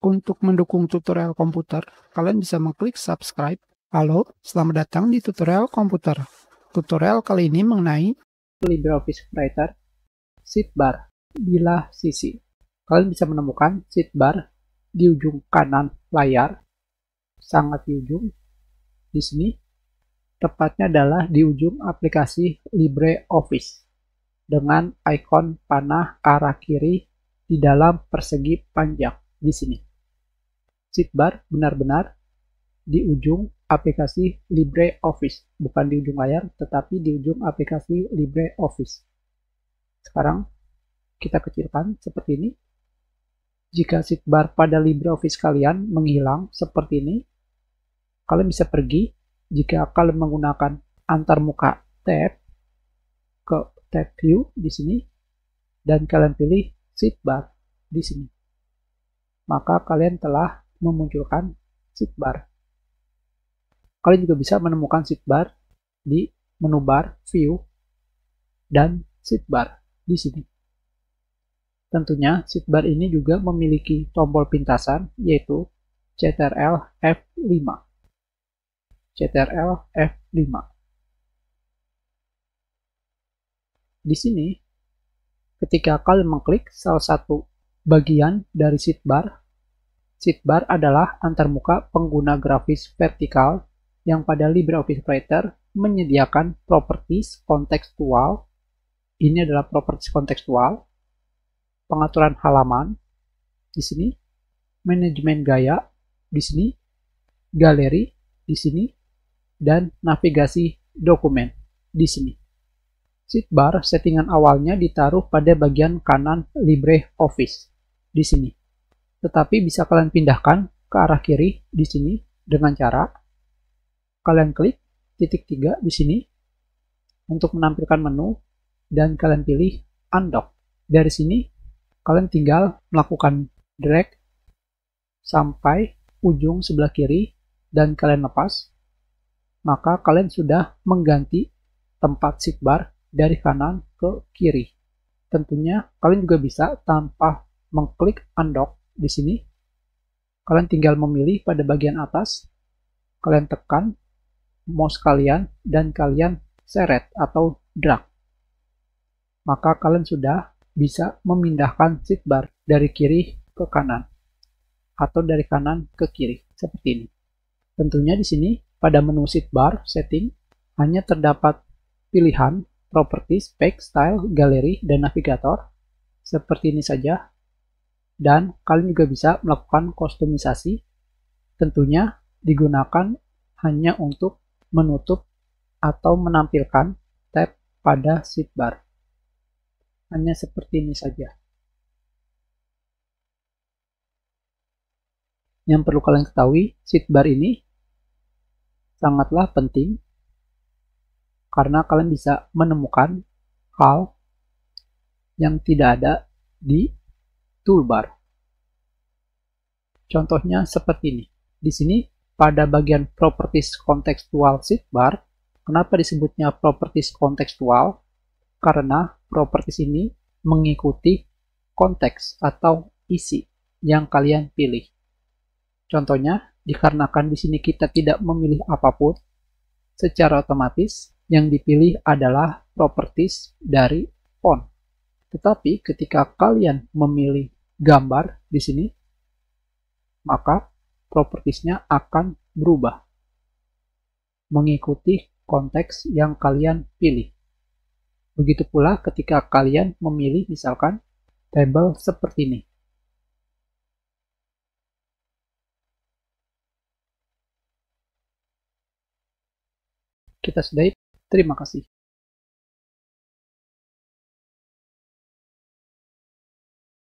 Untuk mendukung tutorial komputer, kalian bisa mengklik subscribe. Halo, selamat datang di tutorial komputer. Tutorial kali ini mengenai LibreOffice Writer sidebar bilah sisi. Kalian bisa menemukan sidebar di ujung kanan layar, sangat di ujung. Di sini, tepatnya adalah di ujung aplikasi LibreOffice dengan ikon panah arah kiri di dalam persegi panjang di sini. Sidebar benar-benar di ujung aplikasi LibreOffice, bukan di ujung layar, tetapi di ujung aplikasi LibreOffice. Sekarang kita kecilkan seperti ini. Jika sidebar pada LibreOffice kalian menghilang seperti ini, kalian bisa pergi. Jika kalian menggunakan antarmuka tab ke tab view di sini, dan kalian pilih sidebar di sini, maka kalian telah memunculkan sidebar. Kalian juga bisa menemukan sidebar di menu bar, view, dan sidebar di sini. Tentunya sidebar ini juga memiliki tombol pintasan, yaitu Ctrl F5. Ctrl F5. Di sini, ketika kalian mengklik salah satu bagian dari sidebar, sidebar adalah antarmuka pengguna grafis vertikal yang pada LibreOffice Writer menyediakan properties kontekstual. Ini adalah properties kontekstual, pengaturan halaman di sini, manajemen gaya di sini, galeri di sini, dan navigasi dokumen di sini. Sidebar settingan awalnya ditaruh pada bagian kanan LibreOffice di sini. Tetapi bisa kalian pindahkan ke arah kiri di sini dengan cara kalian klik titik 3 di sini untuk menampilkan menu dan kalian pilih undock. Dari sini kalian tinggal melakukan drag sampai ujung sebelah kiri dan kalian lepas, maka kalian sudah mengganti tempat sidebar dari kanan ke kiri. Tentunya kalian juga bisa tanpa mengklik undock di sini. Kalian tinggal memilih pada bagian atas, kalian tekan mouse kalian dan kalian seret atau drag. Maka kalian sudah bisa memindahkan sidebar dari kiri ke kanan atau dari kanan ke kiri seperti ini. Tentunya di sini pada menu sidebar setting hanya terdapat pilihan properties, page, style, galeri, dan navigator seperti ini saja. Dan kalian juga bisa melakukan kustomisasi. Tentunya digunakan hanya untuk menutup atau menampilkan tab pada sidebar. Hanya seperti ini saja. Yang perlu kalian ketahui, sidebar ini sangatlah penting karena kalian bisa menemukan hal yang tidak ada di toolbar. Contohnya seperti ini. Di sini pada bagian properties kontekstual sidebar, kenapa disebutnya properties kontekstual? Karena properties ini mengikuti konteks atau isi yang kalian pilih. Contohnya, dikarenakan di sini kita tidak memilih apapun, secara otomatis yang dipilih adalah properties dari font. Tetapi ketika kalian memilih gambar di sini, maka propertiesnya akan berubah mengikuti konteks yang kalian pilih. Begitu pula ketika kalian memilih misalkan tabel seperti ini. Kita sudahi. Terima kasih.